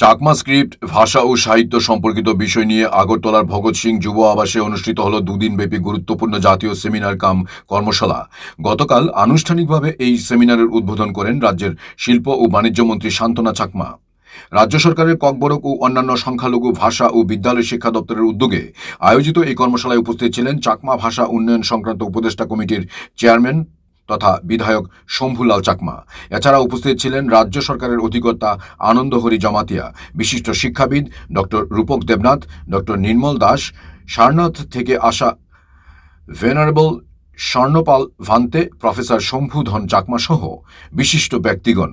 Chakma script, ভাষা ও সাহিত্য সম্পর্কিত বিষয় নিয়ে আগরতলার ভগৎ সিং যুব আবাসে অনুষ্ঠিত হল দুদিনব্যাপী গুরুত্বপূর্ণ জাতীয় সেমিনার কাম কর্মশালা। গতকাল আনুষ্ঠানিকভাবে এই সেমিনারের উদ্বোধন করেন রাজ্যের শিল্প ও বাণিজ্য মন্ত্রী শান্তনা চাকমা। রাজ্য সরকারের ককবরক ও অন্যান্য সংখ্যালঘু ভাষা ও বিদ্যালয় শিক্ষা দপ্তরের উদ্যোগে আয়োজিত এই কর্মশালায় উপস্থিত ছিলেন চাকমা ভাষা উন্নয়ন সংক্রান্ত উপদেষ্টা কমিটির চেয়ারম্যান তথা বিধায়ক শম্ভুলাল চাকমা। এছাড়া উপস্থিত ছিলেন রাজ্য সরকারের অধিকর্তা আনন্দহরি জমাতিয়া, বিশিষ্ট শিক্ষাবিদ ডক্টর রূপক দেবনাথ, ডক্টর নির্মল দাস, সারনাথ থেকে আসা ভেনারেবল স্বর্ণপাল ভান্তে, প্রফেসর শম্ভুধন চাকমা সহ বিশিষ্ট ব্যক্তিগণ।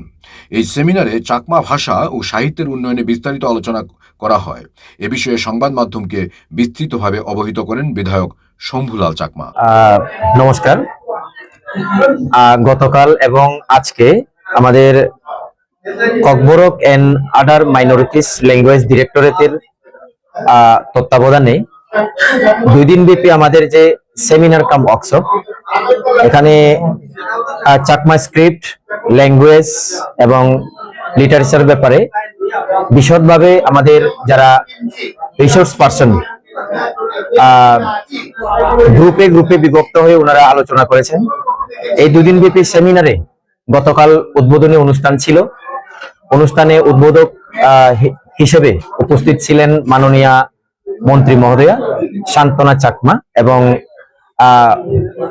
এই সেমিনারে চাকমা ভাষা ও সাহিত্যের উন্নয়নে বিস্তারিত আলোচনা করা হয়। এ বিষয়ে সংবাদ মাধ্যমকে বিস্তৃতভাবে অবহিত করেন বিধায়ক শম্ভুলাল চাকমা। নমস্কার। গতকাল এবং আজকে আমাদের Kokborok and other minorities language ডিরেক্টরেটের তত্ত্বাবধানে 2 দিন ব্যাপী আমাদের যে সেমিনার কাম ওয়ার্কশপ, এখানে চাকমা স্ক্রিপ্ট, ল্যাঙ্গুয়েজ এবং লিটারেচার ব্যাপারে বিশদভাবে আমাদের যারা রিসোর্স পার্সন গ্রুপে গ্রুপে বিভক্ত হয়ে ওনারা আলোচনা করেছেন। এই 2 দিন ব্যাপী সেমিনারে গতকাল উদ্বোধনী অনুষ্ঠান ছিল। অনুষ্ঠানে উদ্বোধক হিসেবে উপস্থিত ছিলেন মাননীয়া মন্ত্রী মহোদয়া শান্তনা চাকমা এবং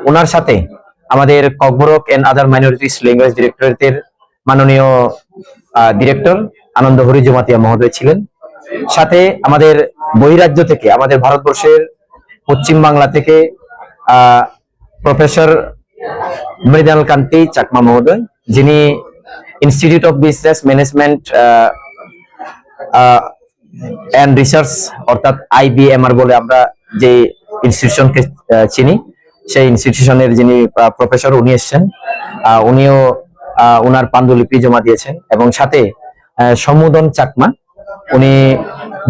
ওনার সাথে আমাদের Kokborok and other minorities language ডিরেক্টরেটের মাননীয় ডিরেক্টর আনন্দহরি জমাতিয়া মহোদয় ছিলেন। সাথে আমাদের বহিরাজ্য থেকে, আমাদের ভারতবর্ষের পশ্চিম বাংলা থেকে প্রফেসর মৃণাল কান্তি চাকমা মহোদয়, যিনি Institute of Business Management and Research অর্থাৎ IBMR বলে আমরা যে ইনস্টিটিউশনকে চিনি, সেই ইনস্টিটিউশনের যিনি প্রফেসর, উনি এসেছেন। উনিও ওনার পাণ্ডুলিপি জমা দিয়েছেন এবং সাথে সমুদন চাকমা, উনি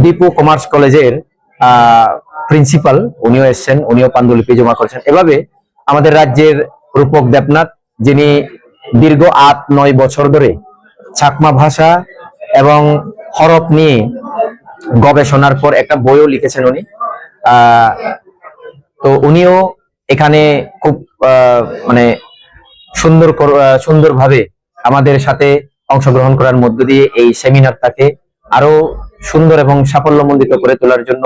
দীপু কমার্স কলেজের প্রিন্সিপাল, উনিও এসেছেন, উনিও পাণ্ডুলিপি জমা করেছেন। এভাবে আমাদের রাজ্যের রূপক দেবনাথ, যিনি দীর্ঘ 8-9 বছর ধরে চাকমা ভাষা এবং হরফ নিয়ে গবেষণার পর একটা বইও লিখেছেন উনি। তো উনিও এখানে খুব মানে সুন্দরভাবে আমাদের সাথে অংশগ্রহণ করার মধ্য দিয়ে এই সেমিনারটাকে আরো সুন্দর এবং সাফল্যমণ্ডিত করে তোলার জন্য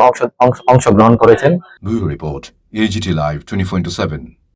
অংশগ্রহণ করেছেন। Bureau report, AGT live 24/7।